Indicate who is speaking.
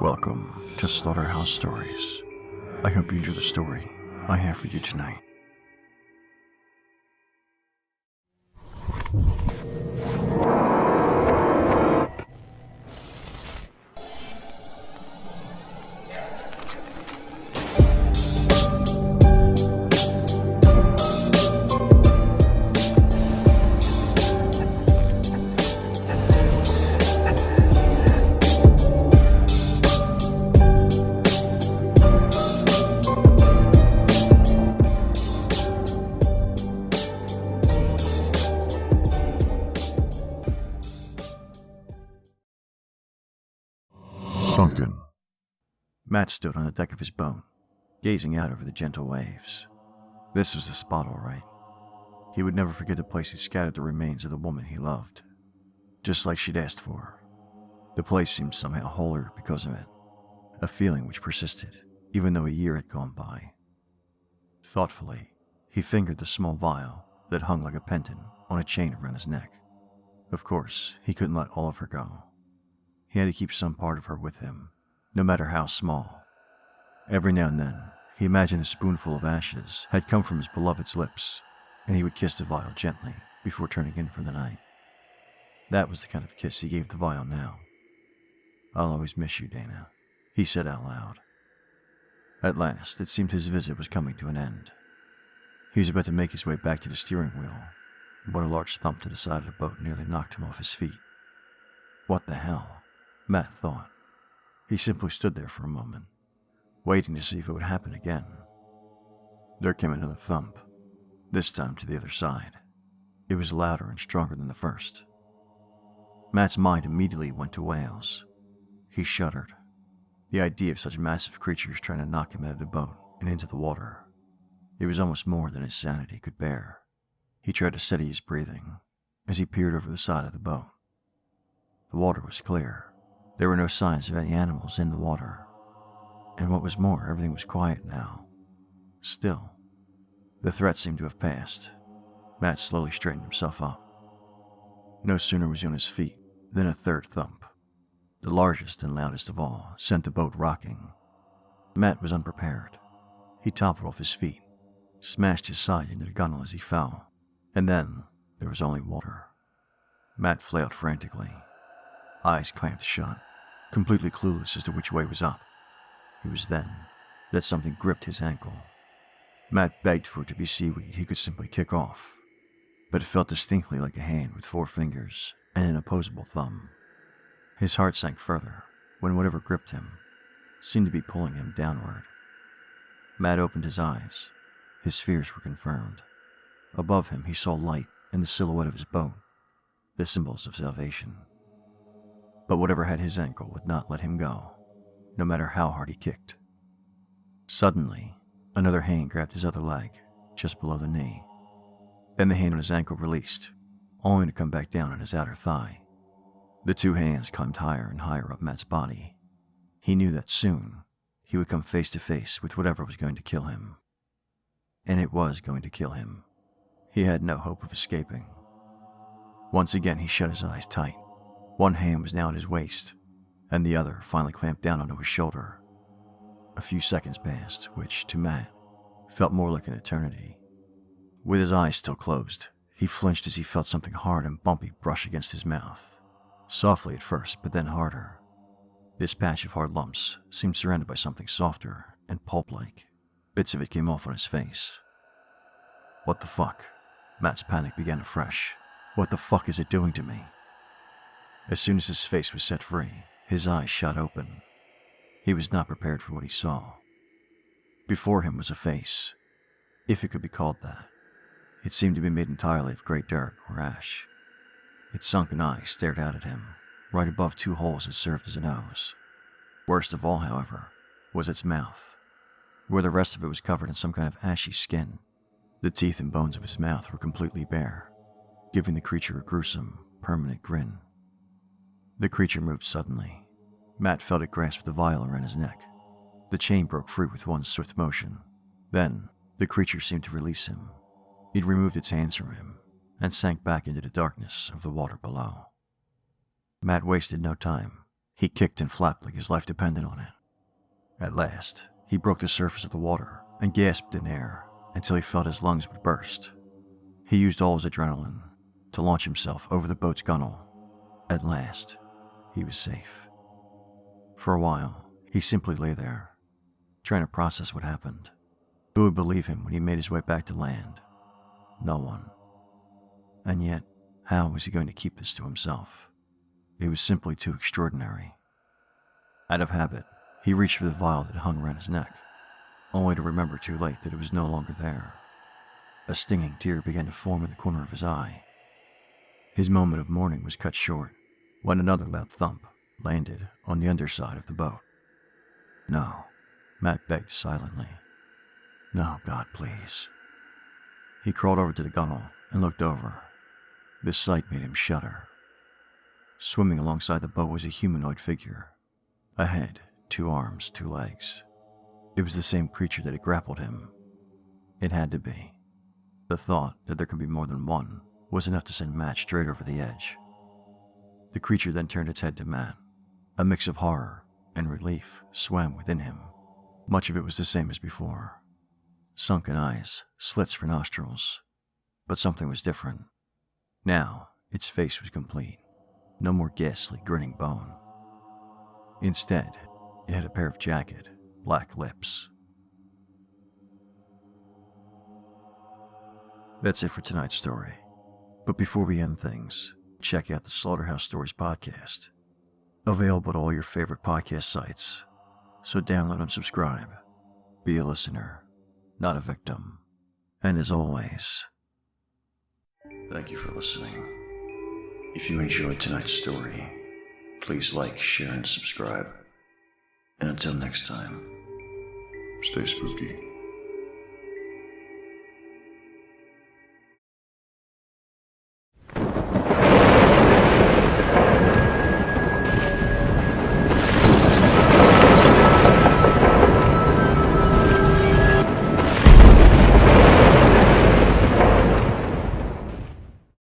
Speaker 1: Welcome to Slaughterhouse Stories. I hope you enjoy the story I have for you tonight. Sunken. Matt stood on the deck of his boat, gazing out over the gentle waves. This was the spot, all right. He would never forget the place he scattered the remains of the woman he loved, just like she'd asked for. The place seemed somehow wholer because of it, a feeling which persisted, even though a year had gone by. Thoughtfully, he fingered the small vial that hung like a pendant on a chain around his neck. Of course, he couldn't let all of her go. He had to keep some part of her with him, no matter how small. Every now and then, he imagined a spoonful of ashes had come from his beloved's lips, and he would kiss the vial gently before turning in for the night. That was the kind of kiss he gave the vial now. "I'll always miss you, Dana," he said out loud. At last, it seemed his visit was coming to an end. He was about to make his way back to the steering wheel, when a large thump to the side of the boat nearly knocked him off his feet. What the hell? Matt thought. He simply stood there for a moment, waiting to see if it would happen again. There came another thump, this time to the other side. It was louder and stronger than the first. Matt's mind immediately went to whales. He shuddered. The idea of such massive creatures trying to knock him out of the boat and into the water. It was almost more than his sanity could bear. He tried to steady his breathing as he peered over the side of the boat. The water was clear. There were no signs of any animals in the water. And what was more, everything was quiet now. Still, the threat seemed to have passed. Matt slowly straightened himself up. No sooner was he on his feet than a third thump, the largest and loudest of all, sent the boat rocking. Matt was unprepared. He toppled off his feet, smashed his side into the gunnel as he fell, and then there was only water. Matt flailed frantically, eyes clamped shut, completely clueless as to which way was up. It was then that something gripped his ankle. Matt begged for it to be seaweed he could simply kick off, but it felt distinctly like a hand with 4 fingers and an opposable thumb. His heart sank further when whatever gripped him seemed to be pulling him downward. Matt opened his eyes. His fears were confirmed. Above him he saw light and the silhouette of his boat, the symbols of salvation. But whatever had his ankle would not let him go, no matter how hard he kicked. Suddenly, another hand grabbed his other leg, just below the knee. Then the hand on his ankle released, only to come back down on his outer thigh. The 2 hands climbed higher and higher up Matt's body. He knew that soon he would come face to face with whatever was going to kill him. And it was going to kill him. He had no hope of escaping. Once again he shut his eyes tight. One hand was now at his waist, and the other finally clamped down onto his shoulder. A few seconds passed, which, to Matt, felt more like an eternity. With his eyes still closed, he flinched as he felt something hard and bumpy brush against his mouth. Softly at first, but then harder. This patch of hard lumps seemed surrounded by something softer and pulp-like. Bits of it came off on his face. What the fuck? Matt's panic began afresh. What the fuck is it doing to me? As soon as his face was set free, his eyes shot open. He was not prepared for what he saw. Before him was a face, if it could be called that. It seemed to be made entirely of gray dirt or ash. Its sunken eyes stared out at him, right above 2 holes that served as a nose. Worst of all, however, was its mouth, where the rest of it was covered in some kind of ashy skin. The teeth and bones of his mouth were completely bare, giving the creature a gruesome, permanent grin. The creature moved suddenly. Matt felt it grasp the vial around his neck. The chain broke free with one swift motion. Then, the creature seemed to release him. It removed its hands from him and sank back into the darkness of the water below. Matt wasted no time. He kicked and flapped like his life depended on it. At last, he broke the surface of the water and gasped in air until he felt his lungs would burst. He used all his adrenaline to launch himself over the boat's gunwale. At last, he was safe. For a while, he simply lay there, trying to process what happened. Who would believe him when he made his way back to land? No one. And yet, how was he going to keep this to himself? It was simply too extraordinary. Out of habit, he reached for the vial that hung around his neck, only to remember too late that it was no longer there. A stinging tear began to form in the corner of his eye. His moment of mourning was cut short when another loud thump landed on the underside of the boat. No, Matt begged silently. No, God, please. He crawled over to the gunwale and looked over. This sight made him shudder. Swimming alongside the boat was a humanoid figure. A head, 2 arms, 2 legs. It was the same creature that had grappled him. It had to be. The thought that there could be more than one was enough to send Matt straight over the edge. The creature then turned its head to Matt. A mix of horror and relief swam within him. Much of it was the same as before. Sunken eyes, slits for nostrils. But something was different. Now, its face was complete. No more ghastly, grinning bone. Instead, it had a pair of jagged, black lips. That's it for tonight's story. But before we end things, check out the Slaughterhouse Stories podcast. Available at all your favorite podcast sites. So download and subscribe. Be a listener, not a victim. And as always, thank you for listening. If you enjoyed tonight's story, please like, share, and subscribe. And until next time, stay spooky.